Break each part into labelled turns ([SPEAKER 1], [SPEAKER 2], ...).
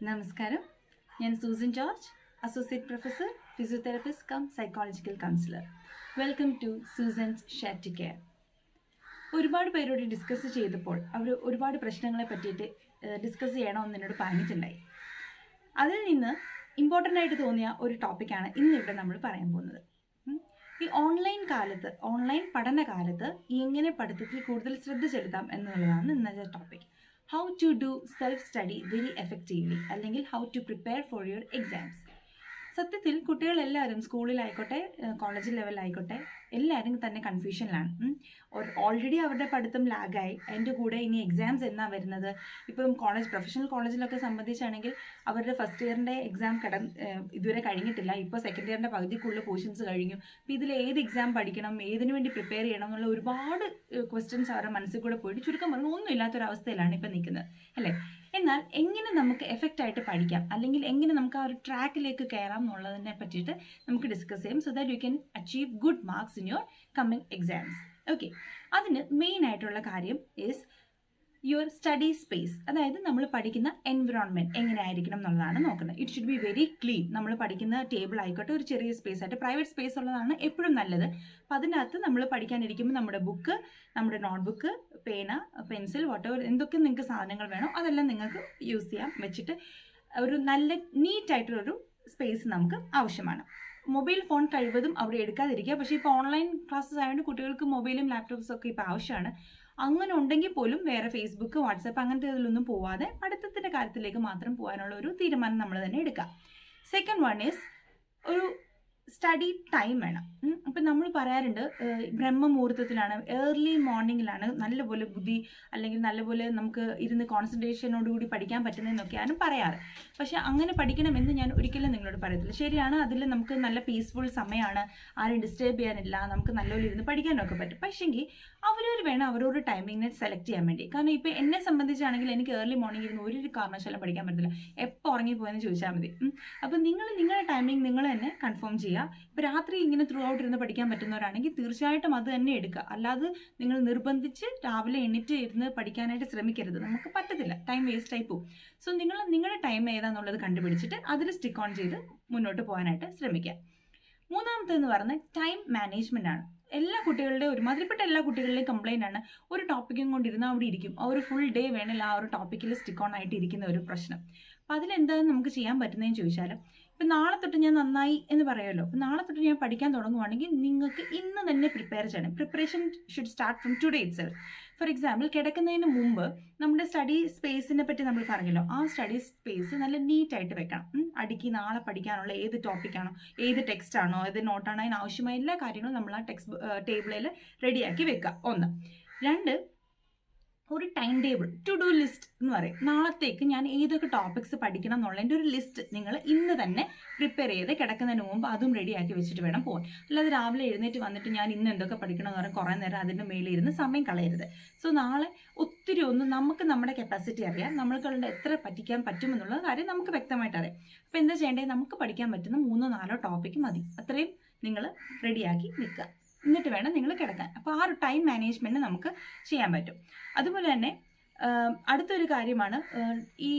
[SPEAKER 1] നമസ്കാരം. ഞാൻ Susan George, associate professor, physiotherapist cum psychological counsellor. Welcome to Susan's share to care. ഒരുപാട് പേരോട് discuss ചെയ്തപ്പോൾ അവർ ഒരുപാട് പ്രശ്നങ്ങളെ പറ്റിയിട്ട് ഡിസ്കസ് ചെയ്യണമെന്ന് എന്നോട് പറഞ്ഞിട്ടുണ്ടായി. അതിൽ നിന്ന് ഇമ്പോർട്ടൻ്റ് ആയിട്ട് തോന്നിയ ഒരു ടോപ്പിക്കാണ് ഇന്നിവിടെ നമ്മൾ പറയാൻ പോകുന്നത്. ഈ ഓൺലൈൻ പഠനകാലത്ത് എങ്ങനെ പഠിത്തത്തിൽ കൂടുതൽ ശ്രദ്ധ ചെലുത്താം എന്നുള്ളതാണ് ഇന്നത്തെ topic. How to do self study very effectively, അല്ലെങ്കിൽ how to prepare for your exams. സത്യത്തിൽ കുട്ടികളെല്ലാവരും സ്കൂളിലായിക്കോട്ടെ കോളേജ് ലെവലിലായിക്കോട്ടെ എല്ലാവരും തന്നെ കൺഫ്യൂഷനിലാണ്. ഓൾറെഡി അവരുടെ പഠിത്തം ലാഗായി, അതിൻ്റെ കൂടെ ഇനി എക്സാംസ് എന്നാ വരുന്നത്. ഇപ്പം പ്രൊഫഷണൽ കോളേജിലൊക്കെ സംബന്ധിച്ചാണെങ്കിൽ അവരുടെ ഫസ്റ്റ് ഇയറിൻ്റെ എക്സാം ഇതുവരെ കഴിഞ്ഞിട്ടില്ല. ഇപ്പോൾ സെക്കൻഡ് ഇയറിൻ്റെ പകുതിക്കുള്ള പോർഷൻസ് കഴിഞ്ഞു. അപ്പോൾ ഇതിൽ ഏത് എക്സാം പഠിക്കണം, ഏതിനു വേണ്ടി പ്രിപ്പയർ ചെയ്യണം എന്നുള്ള ഒരുപാട് ക്വസ്റ്റ്യൻസ് അവരുടെ മനസ്സിൽ കൂടെ പോയിട്ട് ചുരുക്കം പറഞ്ഞാൽ ഒന്നും ഇല്ലാത്തൊരവസ്ഥയിലാണ് ഇപ്പം നിൽക്കുന്നത്, അല്ലേ? എന്നാൽ എങ്ങനെ നമുക്ക് എഫക്റ്റ് ആയിട്ട് പഠിക്കാം, അല്ലെങ്കിൽ എങ്ങനെ നമുക്ക് ആ ഒരു ട്രാക്കിലേക്ക് കയറാം എന്നുള്ളതിനെ പറ്റിയിട്ട് നമുക്ക് ഡിസ്കസ് ചെയ്യാം, so that you can achieve good marks in your coming exams. Okay, അതിന് മെയിൻ ആയിട്ടുള്ള കാര്യം ഈസ് യുവർ സ്റ്റഡി സ്പേസ്. അതായത് നമ്മൾ പഠിക്കുന്ന എൻവിറോൺമെൻറ്റ് എങ്ങനെ ആയിരിക്കണം എന്നുള്ളതാണ് നോക്കുന്നത്. It should be very clean. നമ്മൾ പഠിക്കുന്ന ടേബിൾ ആയിക്കോട്ടെ ഒരു ചെറിയ സ്പേസ് ആയിട്ട്, പ്രൈവറ്റ് സ്പേസ് ഉള്ളതാണ് എപ്പോഴും നല്ലത്. അപ്പം അതിനകത്ത് നമ്മൾ പഠിക്കാനിരിക്കുമ്പോൾ നമ്മുടെ ബുക്ക്, നമ്മുടെ നോട്ട്ബുക്ക്, പേന, പെൻസിൽ, വാട്ടെവർ എന്തൊക്കെ നിങ്ങൾക്ക് സാധനങ്ങൾ വേണോ അതെല്ലാം നിങ്ങൾക്ക് യൂസ് ചെയ്യാം. വെച്ചിട്ട് ഒരു നല്ല നീറ്റായിട്ടുള്ളൊരു സ്പേസ് നമുക്ക് ആവശ്യമാണ്. മൊബൈൽ ഫോൺ കഴിവതും അവിടെ എടുക്കാതിരിക്കുക. പക്ഷേ ഇപ്പോൾ ഓൺലൈൻ ക്ലാസ്സസ് ആയതുകൊണ്ട് കുട്ടികൾക്ക് മൊബൈലും ലാപ്ടോപ്സും ഒക്കെ ഇപ്പോൾ ആവശ്യമാണ്. അങ്ങനെ ഉണ്ടെങ്കിൽ പോലും വേറെ ഫേസ്ബുക്ക്, വാട്സപ്പ് അങ്ങനത്തെ ഇതിലൊന്നും പോവാതെ പഠിത്തത്തിൻ്റെ കാര്യത്തിലേക്ക് മാത്രം പോകാനുള്ള ഒരു തീരുമാനം നമ്മൾ തന്നെ എടുക്കാം. സെക്കൻഡ് വൺ ഈസ് ഒരു സ്റ്റഡി ടൈം വേണം. അപ്പം നമ്മൾ പറയാറുണ്ട് ബ്രഹ്മമുഹൂർത്തത്തിലാണ്, ഏർലി മോർണിംഗിലാണ് നല്ലപോലെ ബുദ്ധി അല്ലെങ്കിൽ നല്ലപോലെ നമുക്ക് ഇരുന്ന് കോൺസെൻട്രേഷനോടുകൂടി പഠിക്കാൻ പറ്റുന്നതെന്നൊക്കെയാണ് പറയാറ്. പക്ഷെ അങ്ങനെ പഠിക്കണമെന്ന് ഞാൻ ഒരിക്കലും നിങ്ങളോട് പറയത്തില്ല. ശരിയാണ്, അതിൽ നമുക്ക് നല്ല പീസ്ഫുൾ സമയമാണ്, ആരും ഡിസ്റ്റർബ് ചെയ്യാനില്ല, നമുക്ക് നല്ലപോലെ ഇരുന്ന് പഠിക്കാനൊക്കെ പറ്റും. പക്ഷെങ്കിൽ അവരവർ വേണം അവരവരുടെ ടൈമിങ്ങിനെ സെലക്ട് ചെയ്യാൻ വേണ്ടി. കാരണം ഇപ്പോൾ എന്നെ സംബന്ധിച്ചാണെങ്കിൽ എനിക്ക് ഏർലി മോർണിംഗ് ഇരുന്ന് ഒരു കാരണവശാലും പഠിക്കാൻ പറ്റില്ല. എപ്പോൾ ഉറങ്ങിപ്പോയെന്ന് ചോദിച്ചാൽ മതി. അപ്പം നിങ്ങളുടെ ടൈമിംഗ് നിങ്ങൾ തന്നെ കൺഫേം ചെയ്യുക. ഇപ്പം രാത്രി ഇങ്ങനെ ത്രൂ ഔട്ട് ഇരുന്ന് പഠിക്കാൻ പറ്റുന്നവരാണെങ്കിൽ തീർച്ചയായിട്ടും അത് തന്നെ എടുക്കുക. അല്ലാതെ നിങ്ങൾ നിർബന്ധിച്ച് രാവിലെ എണീറ്റ് ഇരുന്ന് പഠിക്കാനായിട്ട് ശ്രമിക്കരുത്. നമുക്ക് പറ്റത്തില്ല, ടൈം വേസ്റ്റ് ആയി പോകും. സോ നിങ്ങളുടെ ടൈം ഏതാണെന്നുള്ളത് കണ്ടുപിടിച്ചിട്ട് അതിൽ സ്റ്റിക്ക് ഓൺ ചെയ്ത് മുന്നോട്ട് പോകാനായിട്ട് ശ്രമിക്കുക. മൂന്നാമത്തേന്ന് പറഞ്ഞാൽ ടൈം മാനേജ്മെൻ്റ് ആണ്. ഒരുമാതിരിപ്പെട്ട എല്ലാ കുട്ടികളുടെയും കംപ്ലൈൻ്റ് ആണ്, ഒരു ടോപ്പിക്കും കൊണ്ടിരുന്നാൽ അവിടെ ഇരിക്കും, ആ ഒരു ഫുൾ ഡേ വേണമല്ലോ ആ ഒരു ടോപ്പിക്കിൽ സ്റ്റിക്ക് ഓൺ ആയിട്ട് ഇരിക്കുന്ന ഒരു പ്രശ്നം. അപ്പം അതിലെന്താണെന്ന് നമുക്ക് ചെയ്യാൻ പറ്റുന്നതെന്ന് ചോദിച്ചാൽ, ഇപ്പം നാളെ തൊട്ട് ഞാൻ നന്നായി എന്ന് പറയുമല്ലോ, അപ്പം നാളെ തൊട്ട് ഞാൻ പഠിക്കാൻ തുടങ്ങുവാണെങ്കിൽ നിങ്ങൾക്ക് ഇന്ന് തന്നെ പ്രിപ്പയർ ചെയ്യണം. Preparation should start from today itself. For example, കിടക്കുന്നതിന് മുമ്പ് നമ്മുടെ സ്റ്റഡി സ്പേസിനെ പറ്റി നമ്മൾ പറഞ്ഞല്ലോ, ആ സ്റ്റഡി സ്പേസ് നല്ല നീറ്റായിട്ട് വെക്കണം. അടുക്കി നാളെ പഠിക്കാനുള്ള ഏത് ടോപ്പിക്കാണോ, ഏത് ടെക്സ്റ്റ് ആണോ, ഏത് നോട്ടാണോ, അതിനാവശ്യമായ എല്ലാ കാര്യങ്ങളും നമ്മൾ ആ ടേബിളിൽ റെഡിയാക്കി വെക്കുക. 1. 2, ഒരു time table, to do list എന്ന് പറയും. നാളത്തേക്ക് ഞാൻ ഏതൊക്കെ ടോപ്പിക്സ് പഠിക്കണം എന്നുള്ളതിൻ്റെ ഒരു ലിസ്റ്റ് നിങ്ങൾ ഇന്ന് തന്നെ പ്രിപ്പയർ ചെയ്ത് കിടക്കുന്നതിന് മുമ്പ് അതും റെഡിയാക്കി വെച്ചിട്ട് വേണം പോകാൻ. അല്ലാതെ രാവിലെ എഴുന്നേറ്റ് വന്നിട്ട് ഞാൻ ഇന്ന് എന്തൊക്കെ പഠിക്കണം എന്ന് പറഞ്ഞാൽ കുറേ നേരം അതിൻ്റെ മേളിൽ ഇരുന്ന് സമയം കളയരുത്. സോ നാളെ ഒത്തിരി നമുക്ക് നമ്മുടെ കപ്പാസിറ്റി അറിയാം, നമ്മൾക്കുള്ള എത്ര പഠിക്കാൻ പറ്റുമെന്നുള്ള കാര്യം നമുക്ക് വ്യക്തമായിട്ട് അറിയാം. അപ്പോൾ എന്താ ചെയ്യേണ്ടത്, നമുക്ക് പഠിക്കാൻ പറ്റുന്ന 3-4 ടോപ്പിക്ക് മതി. അത്രയും നിങ്ങൾ റെഡിയാക്കി നിൽക്കുക. എന്നിട്ട് വേണം നിങ്ങൾ കിടക്കാൻ. അപ്പോൾ ആ ഒരു ടൈം മാനേജ്മെൻറ്റ് നമുക്ക് ചെയ്യാൻ പറ്റും. അതുപോലെ തന്നെ അടുത്തൊരു കാര്യമാണ്, ഈ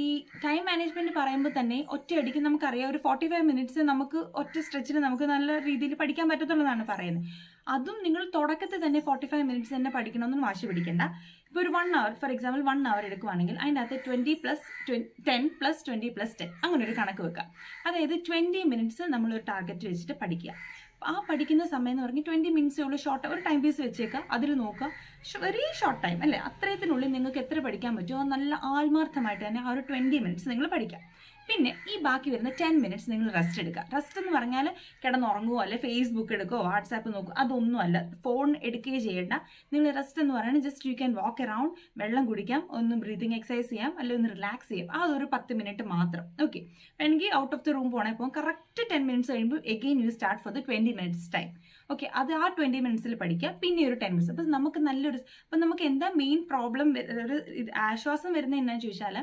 [SPEAKER 1] ടൈം മാനേജ്മെൻറ്റ് പറയുമ്പോൾ തന്നെ ഒറ്റയടിക്ക് നമുക്കറിയാം ഒരു 45 മിനിറ്റ്സ് നമുക്ക് ഒറ്റ സ്ട്രെച്ചിൽ നമുക്ക് നല്ല രീതിയിൽ പഠിക്കാൻ പറ്റത്തുള്ളതാണ് പറയുന്നത്. അതും നിങ്ങൾ തുടക്കത്തിൽ തന്നെ 45 മിനിറ്റ്സ് തന്നെ പഠിക്കണമെന്ന് വാശി പിടിക്കേണ്ട. ഇപ്പോൾ ഒരു 1 hour, ഫോർ എക്സാമ്പിൾ 1 hour എടുക്കുവാണെങ്കിൽ അതിൻ്റെ അകത്ത് 20 + 10 + 20 + 10 അങ്ങനെ ഒരു കണക്ക് വെക്കുക. അതായത് 20 മിനിറ്റ്സ് നമ്മളൊരു ടാർഗറ്റ് വെച്ചിട്ട് പഠിക്കുക. ആ പഠിക്കുന്ന സമയം എന്ന് പറഞ്ഞാൽ 20 മിനിറ്റ്സേ ഉള്ളൂ. ഒരു ടൈം പീസ് വെച്ചേക്കുക, അതിൽ നോക്കുക, വെരി ഷോർട്ട് ടൈം അല്ലേ, അത്രയത്തിനുള്ളിൽ നിങ്ങൾക്ക് എത്ര പഠിക്കാൻ പറ്റുമോ നല്ല ആത്മാർത്ഥമായിട്ട് തന്നെ ആ ഒരു 20 മിനിറ്റ്സ് നിങ്ങൾ പഠിക്കാം. പിന്നെ ഈ ബാക്കി വരുന്ന 10 മിനിറ്റ്സ് നിങ്ങൾ റെസ്റ്റ് എടുക്കുക. റെസ്റ്റ് എന്ന് പറഞ്ഞാൽ കിടന്നുറങ്ങുമോ അല്ലെ ഫേസ്ബുക്ക് എടുക്കുമോ വാട്സാപ്പ് നോക്കുക അതൊന്നുമല്ല, ഫോൺ എടുക്കുകയോ ചെയ്യേണ്ട. നിങ്ങൾ റെസ്റ്റ് എന്ന് പറയുന്നത് just you can walk around, വെള്ളം കുടിക്കാം, ഒന്ന് ബ്രീതിങ് എക്സസൈസ് ചെയ്യാം, അല്ലെങ്കിൽ ഒന്ന് റിലാക്സ് ചെയ്യാം. ആ ഒരു 10 മിനിറ്റ് മാത്രം. ഓക്കെ, എനിക്ക് ഔട്ട് ഓഫ് ദി റൂം പോകണേ പോകും. കറക്റ്റ് 10 മിനിറ്റ്സ് കഴിയുമ്പോൾ again you start for the 20 minutes time. Okay, അത് ആ 20 മിനിറ്റ്സിൽ പഠിക്കുക, പിന്നെ ഒരു 10 മിനിറ്റ്സ്. അപ്പം നമുക്ക് എന്താ മെയിൻ പ്രോബ്ലം, ഒരു ആശ്വാസം വരുന്നത് എന്നാന്ന് ചോദിച്ചാൽ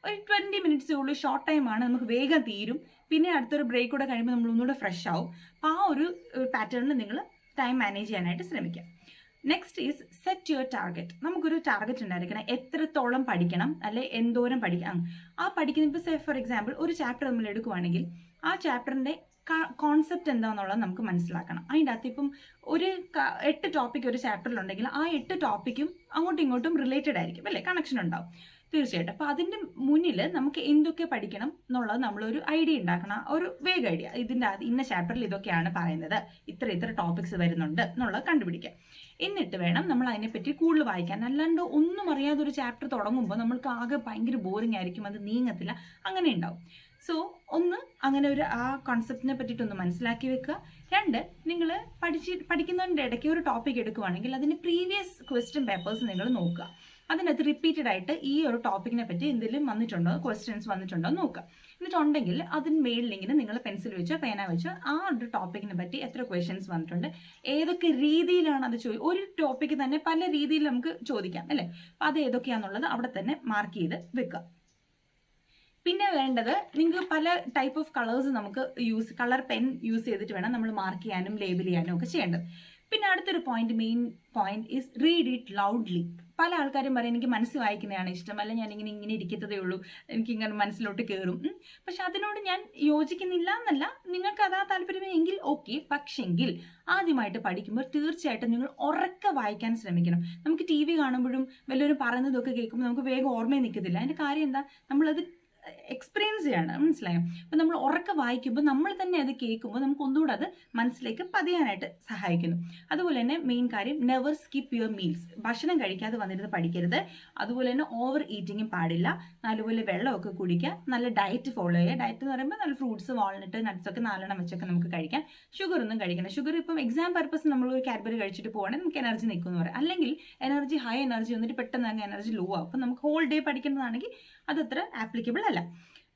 [SPEAKER 1] ഒരു 20 മിനിറ്റ്സേ ഉള്ളൂ, ഷോർട്ട് ടൈമാണ്, നമുക്ക് വേഗം തീരും. പിന്നെ അടുത്തൊരു ബ്രേക്ക് കൂടെ കഴിയുമ്പോൾ നമ്മൾ ഒന്നുകൂടെ ഫ്രഷ് ആവും. അപ്പോൾ ആ ഒരു പാറ്റേണിൽ നിങ്ങൾ ടൈം മാനേജ് ചെയ്യാനായിട്ട് ശ്രമിക്കുക. Next is set your target. നമുക്കൊരു ടാർഗറ്റ് ഉണ്ടായിരിക്കണം, എത്രത്തോളം പഠിക്കണം, അല്ലെ എന്തോരം പഠിക്കണം. ആ പഠിക്കുന്ന ഇപ്പോൾ ഫോർ എക്സാമ്പിൾ ഒരു ചാപ്റ്റർ നമ്മൾ എടുക്കുവാണെങ്കിൽ ആ ചാപ്റ്ററിൻ്റെ കോൺസെപ്റ്റ് എന്താണെന്നുള്ളത് നമുക്ക് മനസ്സിലാക്കണം. അതിൻ്റെ അകത്ത് ഇപ്പം ഒരു 8 ടോപ്പിക് ഒരു ചാപ്റ്ററിലുണ്ടെങ്കിൽ ആ 8 ടോപ്പിക്കും അങ്ങോട്ടും ഇങ്ങോട്ടും റിലേറ്റഡ് ആയിരിക്കും, അല്ലേ, കണക്ഷൻ ഉണ്ടാവും തീർച്ചയായിട്ടും. അപ്പോൾ അതിൻ്റെ മുന്നിൽ നമുക്ക് എന്തൊക്കെ പഠിക്കണം എന്നുള്ളത് നമ്മളൊരു ഐഡിയ ഉണ്ടാക്കണം, ഒരു വേഗ ഐഡിയ. ഇതിൻ്റെ ഇന്ന ചാപ്റ്ററിൽ ഇതൊക്കെയാണ് പറയുന്നത്, ഇത്ര ടോപ്പിക്സ് വരുന്നുണ്ട് എന്നുള്ളത് കണ്ടുപിടിക്കാം. എന്നിട്ട് വേണം നമ്മൾ അതിനെപ്പറ്റി കൂടുതൽ വായിക്കാൻ. അല്ലാണ്ട് ഒന്നും അറിയാതെ ഒരു ചാപ്റ്റർ തുടങ്ങുമ്പോൾ നമ്മൾക്ക് ആകെ ഭയങ്കര ബോറിംഗ് ആയിരിക്കും, അത് നീങ്ങത്തില്ല, അങ്ങനെ ഉണ്ടാവും. സോ ഒന്ന് അങ്ങനെ ആ കോൺസെപ്റ്റിനെ പറ്റിയിട്ടൊന്ന് മനസ്സിലാക്കി വെക്കുക. 2, നിങ്ങൾ പഠിക്കുന്നതിൻ്റെ ഇടയ്ക്ക് ഒരു ടോപ്പിക് എടുക്കുകയാണെങ്കിൽ അതിൻ്റെ പ്രീവിയസ് ക്വസ്റ്റ്യൻ പേപ്പേഴ്സ് നിങ്ങൾ നോക്കുക. അതിനകത്ത് റിപ്പീറ്റഡ് ആയിട്ട് ഈ ഒരു ടോപ്പിക്കിനെ പറ്റി എന്തെങ്കിലും വന്നിട്ടുണ്ടോ, ക്വസ്റ്റ്യൻസ് വന്നിട്ടുണ്ടോ നോക്കുക. എന്നിട്ടുണ്ടെങ്കിൽ അതിന് മേളിലിങ്ങനെ നിങ്ങൾ പെൻസിൽ വെച്ചോ പേന വെച്ചോ ആ ഒരു ടോപ്പിക്കിനെ പറ്റി എത്ര ക്വസ്റ്റ്യൻസ് വന്നിട്ടുണ്ട്, ഏതൊക്കെ രീതിയിലാണ് അത് ഒരു ടോപ്പിക്ക് തന്നെ പല രീതിയിൽ നമുക്ക് ചോദിക്കാം, അല്ലേ. അപ്പം അത് ഏതൊക്കെയാണെന്നുള്ളത് അവിടെ തന്നെ മാർക്ക് ചെയ്ത് വെക്കുക. പിന്നെ വേണ്ടത്, നിങ്ങൾക്ക് പല ടൈപ്പ് ഓഫ് കളേഴ്സ് നമുക്ക് കളർ പെൻ യൂസ് ചെയ്തിട്ട് വേണം നമ്മൾ മാർക്ക് ചെയ്യാനും ലേബിൾ ചെയ്യാനും ഒക്കെ ചെയ്യേണ്ടത്. പിന്നെ അടുത്തൊരു main point is read it loudly. പല ആൾക്കാരും പറയും എനിക്ക് മനസ്സ് വായിക്കുന്നതാണ് ഇഷ്ടം, അല്ല ഞാനിങ്ങനെ ഇരിക്കത്തതേ ഉള്ളൂ, എനിക്കിങ്ങനെ മനസ്സിലോട്ട് കയറും. പക്ഷെ അതിനോട് ഞാൻ യോജിക്കുന്നില്ല എന്നല്ല, നിങ്ങൾക്ക് അതാ താല്പര്യമെങ്കിൽ ഓക്കെ. പക്ഷെങ്കിൽ ആദ്യമായിട്ട് പഠിക്കുമ്പോൾ തീർച്ചയായിട്ടും നിങ്ങൾ ഉറക്കെ വായിക്കാൻ ശ്രമിക്കണം. നമുക്ക് TV കാണുമ്പോഴും വല്ലവരും പറയുന്നതൊക്കെ കേൾക്കുമ്പോൾ നമുക്ക് വേഗം ഓർമ്മയിൽ നിൽക്കത്തില്ല. അതിൻ്റെ കാര്യം എന്താ, നമ്മളത് എക്സ്പീരിയൻസ് ചെയ്യാണ്, മനസ്സിലായോ. അപ്പം നമ്മൾ ഉറക്കെ വായിക്കുമ്പോൾ നമ്മൾ തന്നെ അത് കേൾക്കുമ്പോൾ നമുക്ക് ഒന്നുകൂടെ അത് മനസ്സിലേക്ക് പതിയാനായിട്ട് സഹായിക്കുന്നു. അതുപോലെ തന്നെ മെയിൻ കാര്യം, നെവർ സ്കിപ്പ് യുവർ മീൽസ്. ഭക്ഷണം കഴിക്കാതെ വന്നിരുന്ന് പഠിക്കരുത്. അതുപോലെ തന്നെ ഓവർ ഈറ്റിങ്ങും പാടില്ല. നല്ലപോലെ വെള്ളമൊക്കെ കുടിക്കുക, നല്ല ഡയറ്റ് ഫോളോ ചെയ്യുക. ഡയറ്റ് എന്ന് പറയുമ്പോൾ നല്ല ഫ്രൂട്ട്സ്, വാൾനട്ട്, നട്ട്സൊക്കെ 4 വെച്ചൊക്കെ നമുക്ക് കഴിക്കാം. ഷുഗർ ഒന്നും കഴിക്കണം. ഷുഗർ ഇപ്പം എക്സാം പർപ്പസ് നമ്മൾ ഒരു കാഡ്ബറി കഴിച്ചിട്ട് പോകണമെങ്കിൽ നമുക്ക് എനർജി നിൽക്കുമെന്ന് പറയാം. അല്ലെങ്കിൽ ഹൈ എനർജി വന്നിട്ട് പെട്ടെന്ന് അങ്ങ് എനർജി ലോ ആവും. അപ്പം നമുക്ക് ഹോൾ ഡേ പഠിക്കേണ്ടതാണെങ്കിൽ അതത്ര ആപ്ലിക്കബിൾ അല്ല.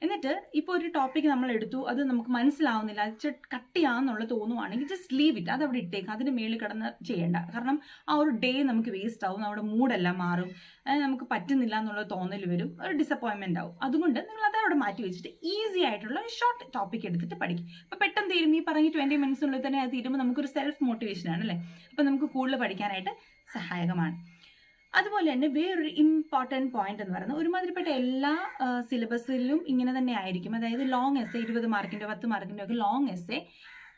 [SPEAKER 1] എന്നിട്ട് ഇപ്പോൾ ഒരു ടോപ്പിക് നമ്മൾ എടുത്തു, അത് നമുക്ക് മനസ്സിലാവുന്നില്ല, അത് കട്ടിയാണെന്നുള്ള തോന്നുവാണെങ്കിൽ ജസ്റ്റ് ലീവ് ഇറ്റ്, അതവിടെ ഇട്ടേക്ക്. അതിന് മേളിൽ കിടന്ന് ചെയ്യേണ്ട. കാരണം ആ ഒരു ഡേ നമുക്ക് വേസ്റ്റ് ആവും, നമ്മുടെ മൂഡെല്ലാം മാറും, നമുക്ക് പറ്റുന്നില്ല എന്നുള്ള തോന്നൽ വരും, ഒരു ഡിസപ്പോയിൻമെൻ്റ് ആവും. അതുകൊണ്ട് നിങ്ങൾ അതവിടെ മാറ്റി വെച്ചിട്ട് ഈസി ആയിട്ടുള്ള ഒരു ഷോർട്ട് ടോപ്പിക് എടുത്തിട്ട് പഠിക്കും. അപ്പോൾ പെട്ടെന്ന് തീരും. ഈ പറഞ്ഞ് 20 മിനിറ്റ്സിനുള്ളിൽ തന്നെ അത് തീരുമ്പോൾ നമുക്കൊരു സെൽഫ് മോട്ടിവേഷനാണ്, അല്ലേ. അപ്പോൾ നമുക്ക് കൂടുതൽ പഠിക്കാനായിട്ട് സഹായകമാണ്. അതുപോലെ തന്നെ വേറൊരു ഇമ്പോർട്ടൻറ്റ് പോയിന്റ് എന്ന് പറയുന്നത്, ഒരുമാതിരിപ്പെട്ട എല്ലാ സിലബസിലും ഇങ്ങനെ തന്നെ ആയിരിക്കും. അതായത് ലോങ് എസ്സേ, 20 മാർക്കിൻ്റെ 10 മാർക്കിൻ്റെ ഒക്കെ ലോങ് എസ്സേ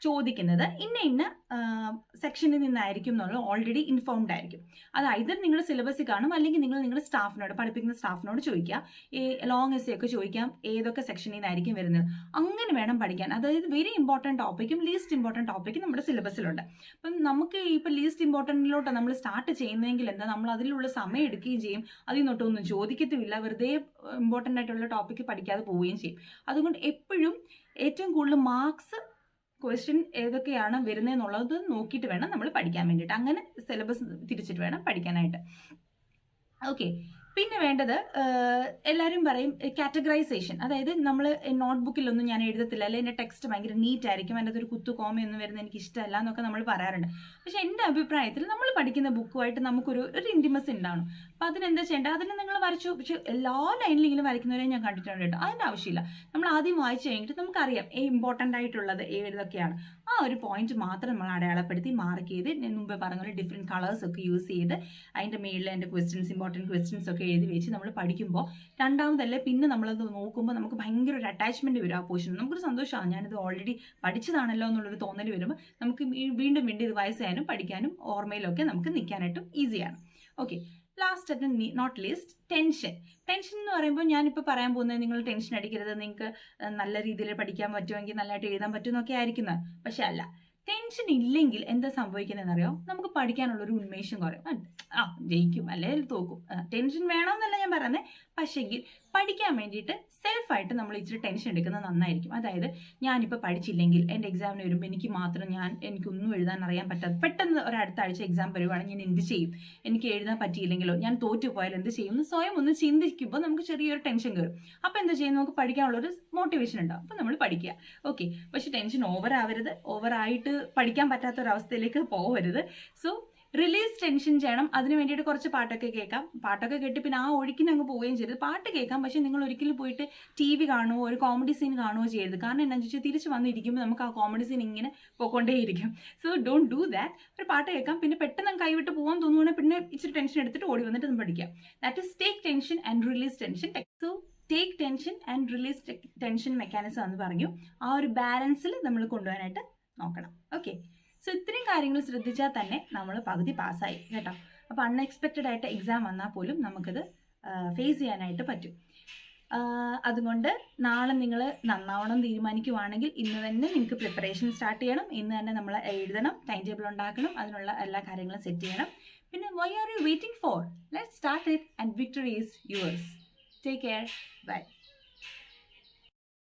[SPEAKER 1] ചോദിക്കുന്നത് ഇന്ന സെക്ഷനിൽ നിന്നായിരിക്കും എന്നുള്ളത് ഓൾറെഡി ഇൻഫോംഡ് ആയിരിക്കും. അതായത് നിങ്ങൾ സിലബസിൽ കാണും, അല്ലെങ്കിൽ നിങ്ങൾ നിങ്ങളുടെ സ്റ്റാഫിനോട്, പഠിപ്പിക്കുന്ന സ്റ്റാഫിനോട് ചോദിക്കുക, ഈ ലോങ് എസ്സേ ഒക്കെ ചോദിക്കാം ഏതൊക്കെ സെക്ഷനിൽ നിന്നായിരിക്കും വരുന്നത്. അങ്ങനെ വേണം പഠിക്കാൻ. അതായത് വെരി ഇമ്പോർട്ടൻറ്റ് ടോപ്പിക്കും ലീസ്റ്റ് ഇമ്പോർട്ടൻറ്റ് ടോപ്പിക്കും നമ്മുടെ സിലബസിലുണ്ട്. അപ്പം നമുക്ക് ഇപ്പോൾ ലീസ്റ്റ് ഇമ്പോർട്ടൻറ്റിലോട്ട് നമ്മൾ സ്റ്റാർട്ട് ചെയ്യുന്നതെങ്കിൽ എന്താ, നമ്മൾ അതിലുള്ള സമയം എടുക്കുകയും ചെയ്യും, അതിൽ നിന്നൊട്ടൊന്നും ചോദിക്കത്തുമില്ല, വെറുതെ ഇമ്പോർട്ടൻ്റ് ആയിട്ടുള്ള ടോപ്പിക്ക് പഠിക്കാതെ പോവുകയും ചെയ്യും. അതുകൊണ്ട് എപ്പോഴും ഏറ്റവും കൂടുതൽ മാർക്സ് ക്വസ്റ്റ്യൻ ഏതൊക്കെയാണ് വരുന്നതെന്നുള്ളത് നോക്കിയിട്ട് വേണം നമ്മൾ പഠിക്കാൻ വേണ്ടിയിട്ട്. അങ്ങനെ സിലബസ് തിരിച്ചിട്ട് വേണം പഠിക്കാനായിട്ട്. ഓക്കെ. പിന്നെ വേണ്ടത്, എല്ലാവരും പറയും കാറ്റഗറൈസേഷൻ. അതായത് നമ്മൾ നോട്ട്ബുക്കിലൊന്നും ഞാൻ എഴുതത്തില്ല, അല്ലെങ്കിൽ എൻ്റെ ടെക്സ്റ്റ് ഭയങ്കര നീറ്റ് ആയിരിക്കും, അതിൻ്റെ ഒരു കുത്തു കോമയൊന്നും വരുന്നത് എനിക്ക് ഇഷ്ടമല്ല എന്നൊക്കെ നമ്മൾ പറയാറുണ്ട്. പക്ഷെ എൻ്റെ അഭിപ്രായത്തിൽ നമ്മൾ പഠിക്കുന്ന ബുക്കുമായിട്ട് നമുക്കൊരു ഇൻറ്റിമസി ഉണ്ടാവണം. അപ്പോൾ അതിനെന്താ ചെയ്യേണ്ടത്, അതിന് നിങ്ങൾ വരച്ചു. പക്ഷെ എല്ലാ ലൈനിലും ഇങ്ങനെ വരയ്ക്കുന്നവരെ ഞാൻ കണ്ടിട്ടുണ്ട് കേട്ടോ. അതിൻ്റെ ആവശ്യമില്ല. നമ്മൾ ആദ്യം വായിച്ചു കഴിഞ്ഞിട്ട് നമുക്കറിയാം ഇമ്പോർട്ടൻ്റ് ആയിട്ടുള്ളത് ഏതൊക്കെയാണ്. ആ ഒരു പോയിന്റ് മാത്രം നമ്മൾ അടയാളപ്പെടുത്തി മാർക്ക് ചെയ്ത്, ഞാൻ മുമ്പേ പറഞ്ഞ പോലെ ഡിഫറെൻറ്റ് കളേഴ്സ് ഒക്കെ യൂസ് ചെയ്ത് അതിൻ്റെ മേളിൽ എൻ്റെ ക്വസ്റ്റ്യൻസ്, ഇമ്പോർട്ടൻറ്റ് ക്വസ്റ്റ്യൻസ് ഒക്കെ എഴുതി വെച്ച് നമ്മൾ പഠിക്കുമ്പോൾ രണ്ടാമതല്ലേ പിന്നെ നമ്മളത് നോക്കുമ്പോൾ നമുക്ക് ഭയങ്കര ഒരു അറ്റാച്ച്മെൻറ്റ് വരും ആ പോർഷൻ. നമുക്കൊരു സന്തോഷമാണ്, ഞാനിത് ഓൾറെഡി പഠിച്ചതാണല്ലോ എന്നുള്ളൊരു തോന്നൽ വരുമ്പോൾ നമുക്ക് വീണ്ടും റിവൈസ് ചെയ്യാനും പഠിക്കാനും ഓർമ്മയിലൊക്കെ നമുക്ക് നിൽക്കാനായിട്ടും ഈസിയാണ്. Okay. Last and not least, tension എന്ന് പറയുമ്പോൾ ഞാനിപ്പോൾ പറയാൻ പോകുന്നത്, നിങ്ങൾ ടെൻഷൻ അടിക്കരുത്, നിങ്ങൾക്ക് നല്ല രീതിയിൽ പഠിക്കാൻ പറ്റുമെങ്കിൽ നല്ലതായിട്ട് എഴുതാൻ പറ്റുമെന്നൊക്കെ ആയിരിക്കുന്നത്. പക്ഷെ അല്ല, ടെൻഷൻ ഇല്ലെങ്കിൽ എന്താ സംഭവിക്കുന്നതെന്നറിയോ, നമുക്ക് പഠിക്കാനുള്ളൊരു ഉന്മേഷം കുറയും. ജയിക്കും അല്ലെങ്കിൽ തോക്കും, ടെൻഷൻ വേണമെന്നല്ല ഞാൻ പറയുന്നത്. പക്ഷെങ്കിൽ പഠിക്കാൻ വേണ്ടിയിട്ട് സെൽഫായിട്ട് നമ്മൾ ഇച്ചിരി ടെൻഷൻ എടുക്കുന്നത് നന്നായിരിക്കും. അതായത് ഞാനിപ്പോൾ പഠിച്ചില്ലെങ്കിൽ എൻ്റെ എക്സാമിന് വരുമ്പോൾ എനിക്കൊന്നും എഴുതാൻ അറിയാൻ പറ്റാതെ പെട്ടെന്ന് അടുത്ത ആഴ്ച എക്സാം വരുവാണെങ്കിൽ ഞാൻ എന്ത് ചെയ്യും, എനിക്ക് എഴുതാൻ പറ്റിയില്ലെങ്കിലോ, ഞാൻ തോറ്റു പോയാൽ എന്ത് ചെയ്യും എന്ന് സ്വയം ഒന്ന് ചിന്തിക്കുമ്പോൾ നമുക്ക് ചെറിയൊരു ടെൻഷൻ കയറും. അപ്പോൾ എന്താ ചെയ്യും, നമുക്ക് പഠിക്കാനുള്ളൊരു മോട്ടിവേഷൻ ഉണ്ടാവും. അപ്പോൾ നമ്മൾ പഠിക്കുക. ഓക്കെ. പക്ഷെ ടെൻഷൻ ഓവറാവരുത്, ഓവറായിട്ട് പഠിക്കാൻ പറ്റാത്തൊരവസ്ഥയിലേക്ക് പോകരുത്. സോ റിലീസ് ടെൻഷൻ ചെയ്യണം. അതിന് വേണ്ടിയിട്ട് കുറച്ച് പാട്ടൊക്കെ കേൾക്കാം. പാട്ടൊക്കെ കേട്ട് പിന്നെ ആ ഒഴുക്കിന് അങ്ങ് പോവുകയും ചെയ്യരുത്. പാട്ട് കേൾക്കാം, പക്ഷേ നിങ്ങൾ ഒരിക്കലും പോയിട്ട് TV കാണുമോ ഒരു കോമഡി സീൻ കാണുകയോ ചെയ്യരുത്. കാരണം എന്താണെന്ന് വെച്ചാൽ തിരിച്ച് വന്നിരിക്കുമ്പോൾ നമുക്ക് ആ കോമഡി സീൻ ഇങ്ങനെ പോയിക്കൊണ്ടേയിരിക്കും. So don't do that. ഒരു പാട്ട് കേൾക്കാം, പിന്നെ പെട്ടെന്ന് കൈവിട്ട് പോകാൻ തോന്നുവാണെങ്കിൽ പിന്നെ ഇച്ചിരി ടെൻഷൻ എടുത്തിട്ട് ഓടി വന്നിട്ട് നമ്മൾ പഠിക്കാം. That is take tension and release tension. So take tension and release tension mechanism എന്ന് പറഞ്ഞു. ആ ഒരു ബാലൻസിൽ നമ്മൾ കൊണ്ടുപോകാനായിട്ട് നോക്കണം. ഓക്കെ, സോ ഇത്രയും കാര്യങ്ങൾ ശ്രദ്ധിച്ചാൽ തന്നെ നമ്മൾ പകുതി പാസ്സായി കേട്ടോ. അപ്പോൾ അൺഎക്സ്പെക്റ്റഡ് ആയിട്ട് എക്സാം വന്നാൽ പോലും നമുക്കത് ഫേസ് ചെയ്യാനായിട്ട് പറ്റും. അതുകൊണ്ട് നാളെ നിങ്ങൾ നന്നാവണം തീരുമാനിക്കുവാണെങ്കിൽ ഇന്ന് തന്നെ നിങ്ങൾക്ക് പ്രിപ്പറേഷൻ സ്റ്റാർട്ട് ചെയ്യണം. ഇന്ന് തന്നെ നമ്മൾ എഴുതണം, ടൈം ടേബിൾ ഉണ്ടാക്കണം, അതിനുള്ള എല്ലാ കാര്യങ്ങളും സെറ്റ് ചെയ്യണം. പിന്നെ why are you waiting for? Let's start it and victory is yours. Take care. By.